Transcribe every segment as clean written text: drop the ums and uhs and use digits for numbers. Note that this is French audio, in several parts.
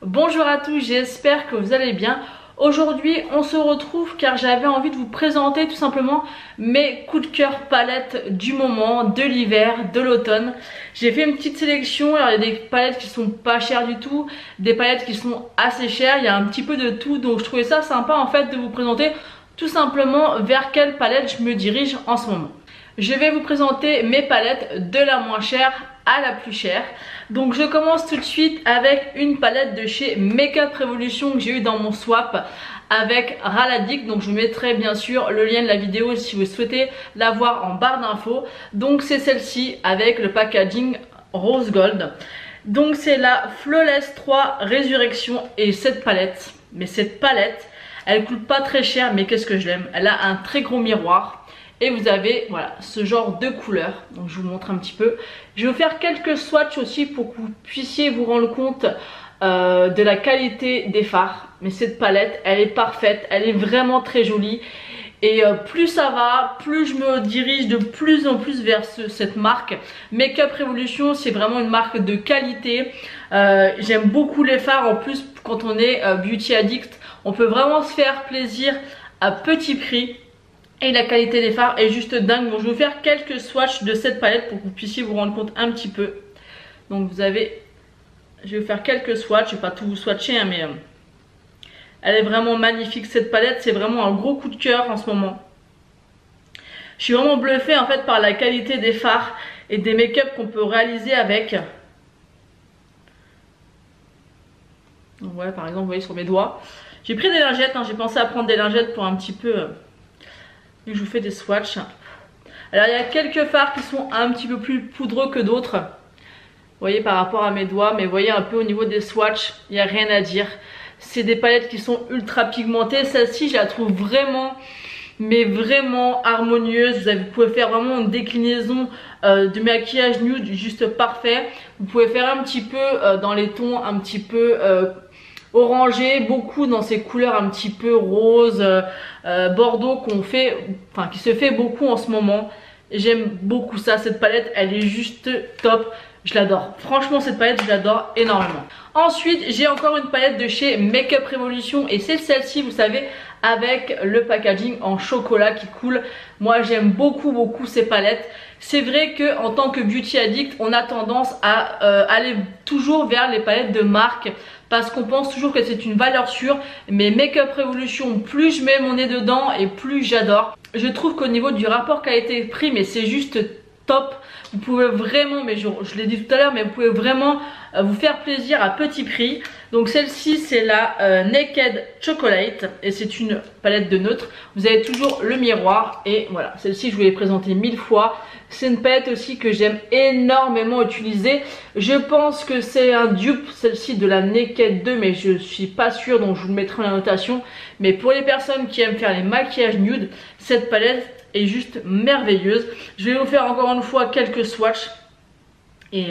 Bonjour à tous, j'espère que vous allez bien. Aujourd'hui on se retrouve car j'avais envie de vous présenter tout simplement mes coups de cœur palettes du moment, de l'hiver, de l'automne. J'ai fait une petite sélection, alors il y a des palettes qui sont pas chères du tout, des palettes qui sont assez chères, il y a un petit peu de tout, donc je trouvais ça sympa en fait de vous présenter tout simplement vers quelle palette je me dirige en ce moment. Je vais vous présenter mes palettes de la moins chère à la plus chère. Donc je commence tout de suite avec une palette de chez Makeup Revolution que j'ai eu dans mon swap avec Raladic. Donc je vous mettrai bien sûr le lien de la vidéo si vous souhaitez la voir en barre d'infos. Donc c'est celle-ci avec le packaging rose gold. Donc c'est la Flawless 3 Résurrection et cette palette, elle coûte pas très cher mais qu'est-ce que je l'aime. Elle a un très gros miroir. Et vous avez voilà ce genre de couleur. Donc je vous montre un petit peu. Je vais vous faire quelques swatchs aussi pour que vous puissiez vous rendre compte de la qualité des fards. Mais cette palette, elle est parfaite. Elle est vraiment très jolie. Et plus ça va, plus je me dirige de plus en plus vers cette marque. Makeup Revolution, c'est vraiment une marque de qualité. J'aime beaucoup les fards. En plus, quand on est beauty addict, on peut vraiment se faire plaisir à petit prix. Et la qualité des fards est juste dingue. Donc je vais vous faire quelques swatchs de cette palette pour que vous puissiez vous rendre compte un petit peu. Donc vous avez, je vais vous faire quelques swatchs, je vais pas tout vous swatcher hein, mais elle est vraiment magnifique cette palette. C'est vraiment un gros coup de cœur en ce moment. Je suis vraiment bluffée en fait par la qualité des fards et des make-up qu'on peut réaliser avec. Donc voilà, par exemple vous voyez sur mes doigts. J'ai pris des lingettes, hein, j'ai pensé à prendre des lingettes pour un petit peu... je vous fais des swatchs. Alors il y a quelques fards qui sont un petit peu plus poudreux que d'autres. Vous voyez par rapport à mes doigts. Mais vous voyez un peu au niveau des swatchs, il n'y a rien à dire. C'est des palettes qui sont ultra pigmentées. Celle-ci je la trouve vraiment, mais vraiment harmonieuse. Vous pouvez faire vraiment une déclinaison de maquillage nude juste parfait. Vous pouvez faire un petit peu dans les tons un petit peu... orangé, beaucoup dans ces couleurs un petit peu rose, bordeaux qui se fait beaucoup en ce moment. J'aime beaucoup ça, cette palette, elle est juste top. Je l'adore. Franchement, cette palette, je l'adore énormément. Ensuite, j'ai encore une palette de chez Makeup Revolution et c'est celle-ci, vous savez, avec le packaging en chocolat qui coule. Moi, j'aime beaucoup ces palettes. C'est vrai que en tant que beauty addict, on a tendance à aller toujours vers les palettes de marque parce qu'on pense toujours que c'est une valeur sûre. Mais Makeup Revolution, plus je mets mon nez dedans et plus j'adore. Je trouve qu'au niveau du rapport qualité-prix, mais c'est juste top. Vous pouvez vraiment, mais je l'ai dit tout à l'heure, mais vous pouvez vraiment vous faire plaisir à petit prix. Donc celle-ci c'est la Naked Chocolate et c'est une palette de neutre. Vous avez toujours le miroir et voilà, celle-ci je vous l'ai présentée 1000 fois. C'est une palette aussi que j'aime énormément utiliser. Je pense que c'est un dupe celle-ci de la Naked 2 mais je suis pas sûre, donc je vous le mettrai en la notation. Mais pour les personnes qui aiment faire les maquillages nude, cette palette est juste merveilleuse. Je vais vous faire encore une fois quelques swatchs et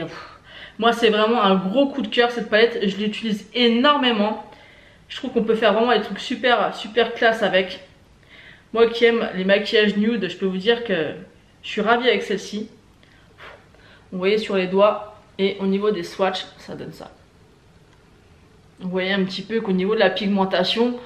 moi c'est vraiment un gros coup de cœur cette palette, je l'utilise énormément. Je trouve qu'on peut faire vraiment des trucs super classe avec. Moi qui aime les maquillages nude, je peux vous dire que je suis ravie avec celle-ci. Vous voyez sur les doigts et au niveau des swatchs ça donne ça. Vous voyez un petit peu qu'au niveau de la pigmentation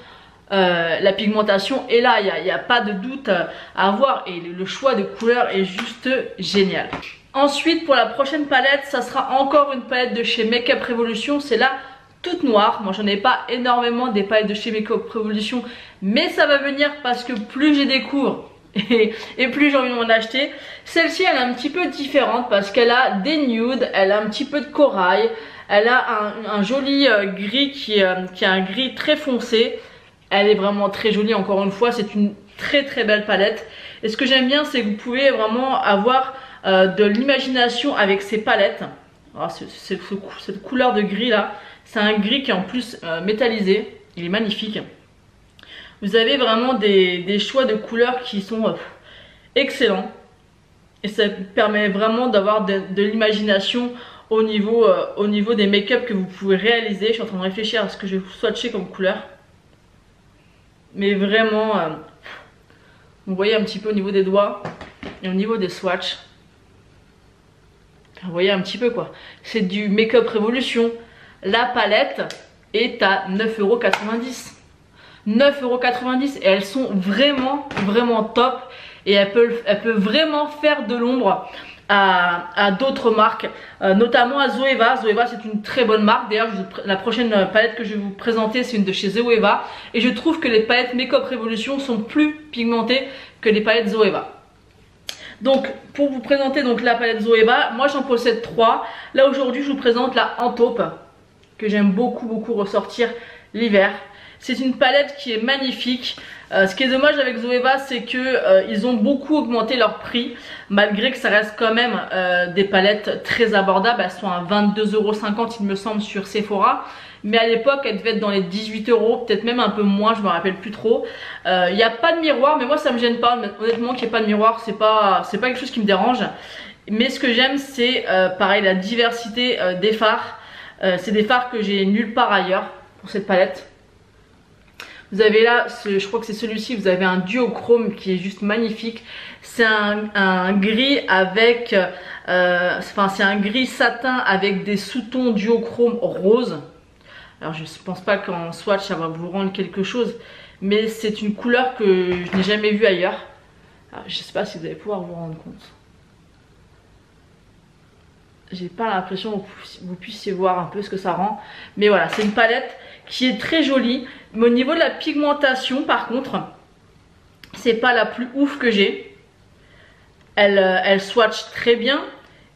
est là, il n'y a pas de doute à avoir et le choix de couleurs est juste génial. Ensuite pour la prochaine palette, ça sera encore une palette de chez Makeup Revolution, c'est la toute noire. Moi j'en ai pas énormément des palettes de chez Makeup Revolution, mais ça va venir parce que plus j'ai découvre et plus j'ai envie de m'en acheter. Celle-ci elle est un petit peu différente parce qu'elle a des nudes, elle a un petit peu de corail, elle a un joli gris qui est un gris très foncé. Elle est vraiment très jolie, encore une fois, c'est une très belle palette. Et ce que j'aime bien, c'est que vous pouvez vraiment avoir de l'imagination avec ces palettes. Oh, cette couleur de gris là, c'est un gris qui est en plus métallisé, il est magnifique. Vous avez vraiment des choix de couleurs qui sont excellents. Et ça permet vraiment d'avoir de l'imagination au niveau des make-up que vous pouvez réaliser. Je suis en train de réfléchir à ce que je vais vous swatcher comme couleur. Mais vraiment, vous voyez un petit peu au niveau des doigts et au niveau des swatchs. Vous voyez un petit peu quoi. C'est du Makeup Revolution. La palette, est à 9,90 €. 9,90 € et elles sont vraiment top et elles peuvent vraiment faire de l'ombre à d'autres marques, notamment à Zoeva. Zoeva, c'est une très bonne marque. D'ailleurs, la prochaine palette que je vais vous présenter, c'est une de chez Zoeva. Et je trouve que les palettes Make Up Revolution sont plus pigmentées que les palettes Zoeva. Donc, pour vous présenter donc la palette Zoeva, moi j'en possède 3. Là, aujourd'hui, je vous présente la en taupe, que j'aime beaucoup ressortir l'hiver. C'est une palette qui est magnifique. Ce qui est dommage avec Zoeva, c'est que ils ont beaucoup augmenté leur prix, malgré que ça reste quand même des palettes très abordables. Elles sont à 22,50 € il me semble sur Sephora, mais à l'époque elles devaient être dans les 18 €, peut-être même un peu moins, je me rappelle plus trop. Il n'y a pas de miroir, mais moi ça me gêne pas, honnêtement qu'il n'y ait pas de miroir, c'est pas quelque chose qui me dérange. Mais ce que j'aime, c'est pareil, la diversité des fards. C'est des fards que j'ai nulle part ailleurs pour cette palette. Vous avez là, je crois que c'est celui-ci, vous avez un duochrome qui est juste magnifique. C'est un gris avec, c'est un gris satin avec des sous-tons duochrome rose. Alors je ne pense pas qu'en swatch ça va vous rendre quelque chose, mais c'est une couleur que je n'ai jamais vue ailleurs. Alors, je ne sais pas si vous allez pouvoir vous rendre compte. J'ai pas l'impression que vous puissiez voir un peu ce que ça rend, mais voilà, c'est une palette qui est très jolie. Mais au niveau de la pigmentation, par contre, c'est pas la plus ouf que j'ai. Elle swatch très bien,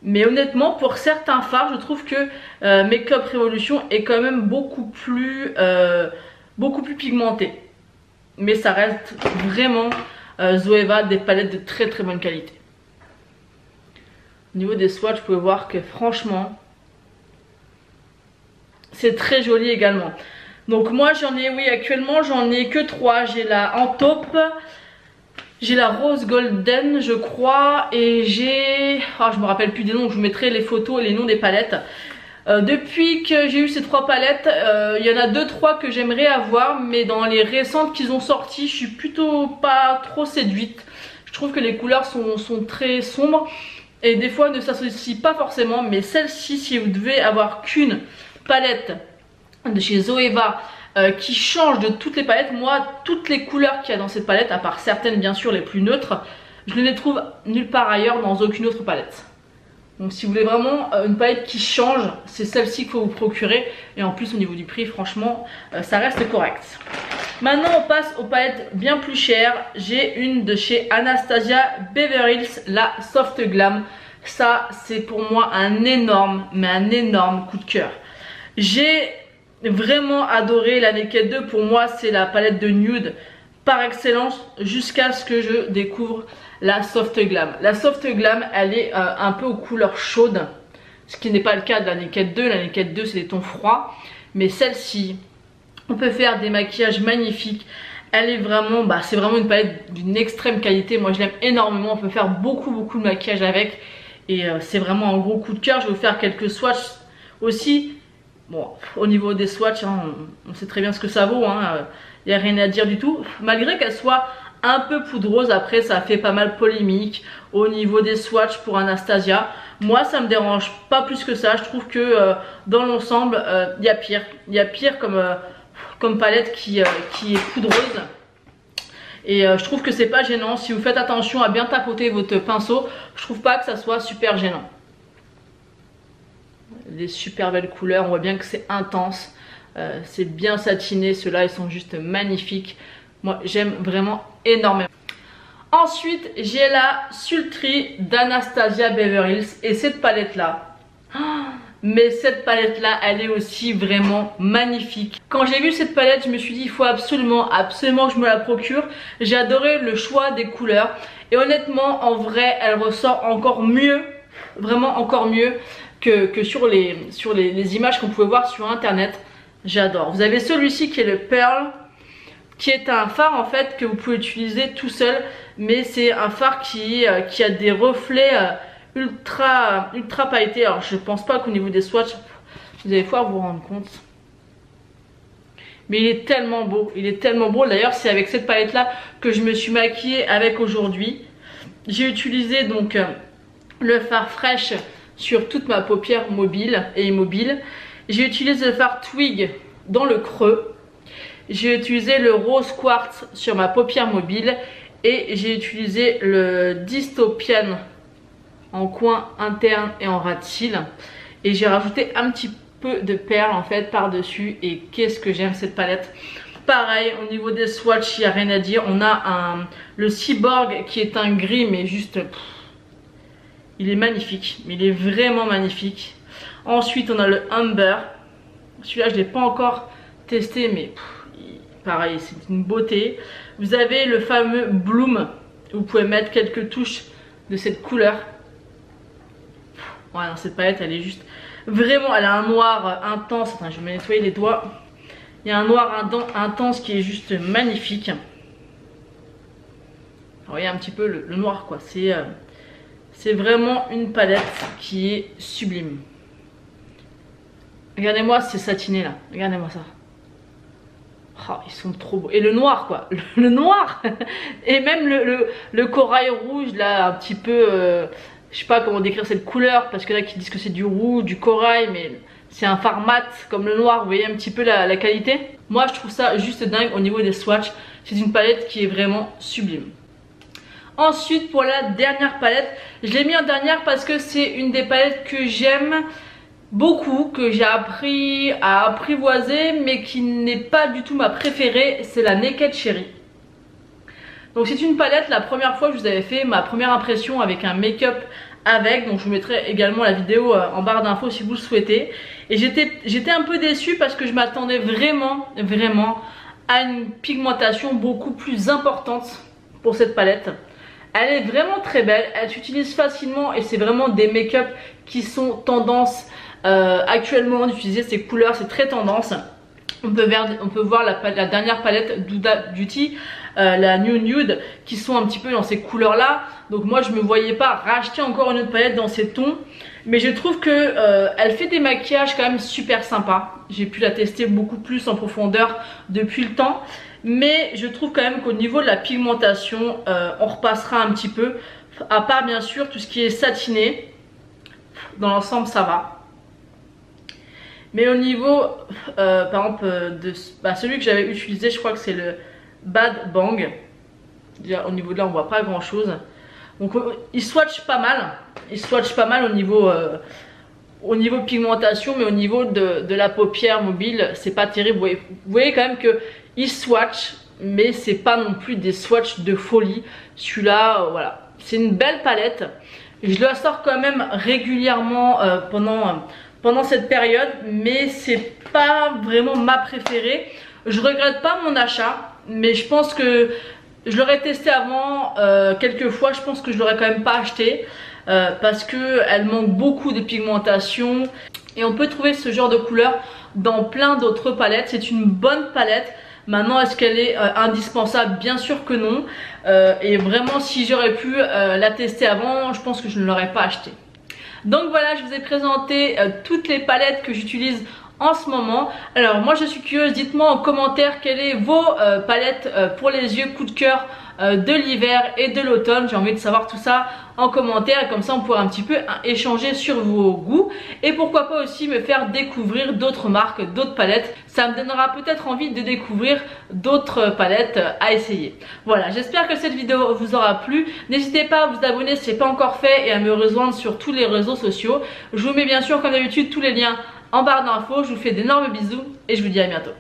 mais honnêtement, pour certains fards, je trouve que Make Up Revolution est quand même beaucoup plus pigmenté. Mais ça reste vraiment Zoeva, des palettes de très bonne qualité. Au niveau des swatchs, vous pouvez voir que franchement, c'est très joli également. Donc moi j'en ai, oui, actuellement j'en ai que 3. J'ai la en taupe, j'ai la rose golden je crois, et j'ai, je me rappelle plus des noms, je vous mettrai les photos et les noms des palettes. Depuis que j'ai eu ces 3 palettes, il y en a 2-3 que j'aimerais avoir, mais dans les récentes qu'ils ont sorties, je suis plutôt pas trop séduite. Je trouve que les couleurs sont très sombres et des fois ne s'associent pas forcément, mais celle-ci, si vous devez avoir qu'une palette de chez Zoeva qui change de toutes les palettes, moi toutes les couleurs qu'il y a dans cette palette, à part certaines bien sûr les plus neutres, je ne les trouve nulle part ailleurs dans aucune autre palette. Donc si vous voulez vraiment une palette qui change, c'est celle-ci qu'il faut vous procurer, et en plus au niveau du prix, franchement ça reste correct. Maintenant on passe aux palettes bien plus chères. J'ai une de chez Anastasia Beverly Hills, la Soft Glam. Ça c'est pour moi un énorme coup de cœur. J'ai vraiment adoré la Naked 2. Pour moi c'est la palette de nude par excellence, jusqu'à ce que je découvre la Soft Glam. La Soft Glam, elle est un peu aux couleurs chaudes, ce qui n'est pas le cas de la Naked 2. La Naked 2 c'est des tons froids, mais celle-ci, on peut faire des maquillages magnifiques. Elle est vraiment, c'est vraiment une palette d'une extrême qualité. Moi je l'aime énormément, on peut faire beaucoup de maquillage avec, et c'est vraiment un gros coup de cœur. Je vais vous faire quelques swatchs aussi. Bon, au niveau des swatchs, on sait très bien ce que ça vaut, il n'y a rien à dire du tout. Malgré qu'elle soit un peu poudreuse, après ça fait pas mal polémique au niveau des swatchs pour Anastasia. Moi ça me dérange pas plus que ça. Je trouve que dans l'ensemble, il y a pire. Il y a pire comme palette qui est poudreuse. Et je trouve que c'est pas gênant. Si vous faites attention à bien tapoter votre pinceau, je trouve pas que ça soit super gênant. Des super belles couleurs, on voit bien que c'est intense, c'est bien satiné, ceux-là ils sont juste magnifiques. Moi j'aime vraiment énormément. Ensuite j'ai la Sultry d'Anastasia Beverly Hills, et cette palette là, mais cette palette là elle est aussi vraiment magnifique. Quand j'ai vu cette palette je me suis dit il faut absolument que je me la procure. J'ai adoré le choix des couleurs, et honnêtement en vrai elle ressort encore mieux, vraiment encore mieux que sur les images qu'on pouvait voir sur internet. J'adore. Vous avez celui-ci qui est le Pearl, qui est un fard en fait que vous pouvez utiliser tout seul, mais c'est un fard qui a des reflets ultra pailletés. Alors je pense pas qu'au niveau des swatchs vous allez pouvoir vous rendre compte, mais il est tellement beau, D'ailleurs c'est avec cette palette là que je me suis maquillée avec aujourd'hui. J'ai utilisé donc le fard Fresh sur toute ma paupière mobile et immobile. J'ai utilisé le fard Twig dans le creux. J'ai utilisé le rose quartz sur ma paupière mobile et j'ai utilisé le dystopian en coin interne et en ras de cils. Et j'ai rajouté un petit peu de perles en fait par dessus. Et qu'est-ce que j'aime cette palette. Pareil, au niveau des swatchs, il n'y a rien à dire. On a le Cyborg qui est un gris mais juste... il est magnifique, mais il est vraiment magnifique. Ensuite, on a le Amber. Celui-là, je ne l'ai pas encore testé, mais pareil, c'est une beauté. Vous avez le fameux Bloom. Vous pouvez mettre quelques touches de cette couleur. Ouais, non, cette palette, elle est juste... vraiment, elle a un noir intense. Attends, je vais me nettoyer les doigts. Il y a un noir intense qui est juste magnifique. Vous voyez un petit peu le noir, quoi. C'est vraiment une palette qui est sublime. Regardez-moi ces satinés là. Regardez-moi ça. Oh, ils sont trop beaux. Et le noir quoi. Le noir. Et même le corail rouge là, un petit peu... je sais pas comment décrire cette couleur. Parce que là, qui disent que c'est du rouge, du corail. Mais c'est un fard mat comme le noir. Vous voyez un petit peu la qualité. Moi, je trouve ça juste dingue au niveau des swatchs. C'est une palette qui est vraiment sublime. Ensuite, pour la dernière palette, je l'ai mis en dernière parce que c'est une des palettes que j'aime beaucoup, que j'ai appris à apprivoiser, mais qui n'est pas du tout ma préférée. C'est la Naked Cherry. Donc c'est une palette, la première fois que je vous avais fait ma première impression avec un make-up avec. Donc je vous mettrai également la vidéo en barre d'infos si vous le souhaitez. Et j'étais un peu déçue parce que je m'attendais vraiment à une pigmentation beaucoup plus importante pour cette palette. Elle est vraiment très belle, elle s'utilise facilement et c'est vraiment des make-up qui sont tendance actuellement d'utiliser ces couleurs, c'est très tendance. On peut voir la dernière palette Huda Beauty, la New Nude, qui sont un petit peu dans ces couleurs là. Donc moi je me voyais pas racheter encore une autre palette dans ces tons. Mais je trouve que elle fait des maquillages quand même super sympas. J'ai pu la tester beaucoup plus en profondeur depuis le temps. Mais je trouve quand même qu'au niveau de la pigmentation, on repassera un petit peu. À part bien sûr tout ce qui est satiné. Dans l'ensemble ça va. Mais au niveau, par exemple, de celui que j'avais utilisé, je crois que c'est le Bad Bang. Déjà, au niveau de là, on voit pas grand chose. Donc, il swatch pas mal. Il swatch pas mal au niveau pigmentation, mais au niveau de la paupière mobile, c'est pas terrible. Vous voyez quand même que il swatch, mais c'est pas non plus des swatchs de folie. Celui-là, voilà. C'est une belle palette. Je la sors quand même régulièrement pendant cette période, mais c'est pas vraiment ma préférée. Je regrette pas mon achat, mais je pense que je l'aurais testé avant quelques fois. Je pense que je l'aurais quand même pas acheté parce que elle manque beaucoup de pigmentation et on peut trouver ce genre de couleur dans plein d'autres palettes. C'est une bonne palette. Maintenant, est-ce qu'elle est indispensable? Bien sûr que non. Et vraiment, si j'aurais pu la tester avant, je pense que je ne l'aurais pas acheté. Donc voilà, je vous ai présenté toutes les palettes que j'utilise en ce moment. Alors moi je suis curieuse, dites-moi en commentaire quelles sont vos palettes pour les yeux coup de cœur de l'hiver et de l'automne. J'ai envie de savoir tout ça en commentaire et comme ça on pourra un petit peu échanger sur vos goûts. Et pourquoi pas aussi me faire découvrir d'autres marques, d'autres palettes. Ça me donnera peut-être envie de découvrir d'autres palettes à essayer. Voilà, j'espère que cette vidéo vous aura plu. N'hésitez pas à vous abonner si ce n'est pas encore fait et à me rejoindre sur tous les réseaux sociaux. Je vous mets bien sûr comme d'habitude tous les liens en barre d'infos. Je vous fais d'énormes bisous et je vous dis à bientôt.